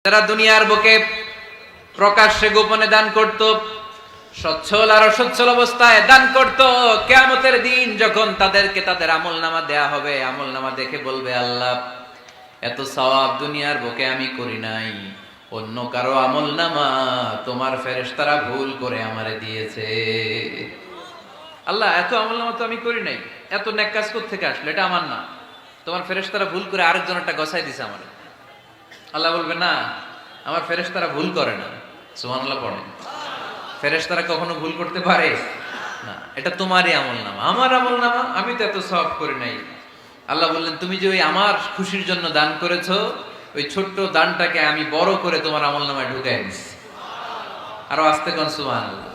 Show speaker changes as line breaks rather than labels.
যারা দুনিয়ার বুকে প্রকাশ্যে গোপনে দান করত, সচ্ছল আর অসচ্ছল অবস্থায় দান করত, কিয়ামতের দিন যখন তাদেরকে তাদের আমলনামা দেয়া হবে, আমলনামা দেখে বলবে, আল্লাহ এত সওয়াব দুনিয়ার বুকে আমি করি নাই, অন্য কারো আমলনামা তোমার ফেরেশতারা ভুল করে আমারে দিয়েছে। আল্লাহ এত আমলনামা তো আমি করি নাই, এত নেক কাজ কোত্থেকে আসলো, এটা আমার না, তোমার ফেরেশতারা ভুল করে আরেকজনেরটা গছাই দিছে আমারে। আল্লাহ বলবে, না, আমার ফেরেশতারা ভুল করে না। সুবহানাল্লাহ পড়েন। ফেরেশতারা কখনো ভুল করতে পারে না, এটা তোমারই আমলনামা, আমার আমলনামা, আমি তো এত সওয়াব করি নাই। আল্লাহ বললেন, তুমি যে ওই আমার খুশির জন্য দান করেছো, ওই ছোট্ট দানটাকে আমি বড় করে তোমার আমলনামায় ঢুকাই দিচ্ছি। আরো আস্তে কোন সুবহানাল্লাহ।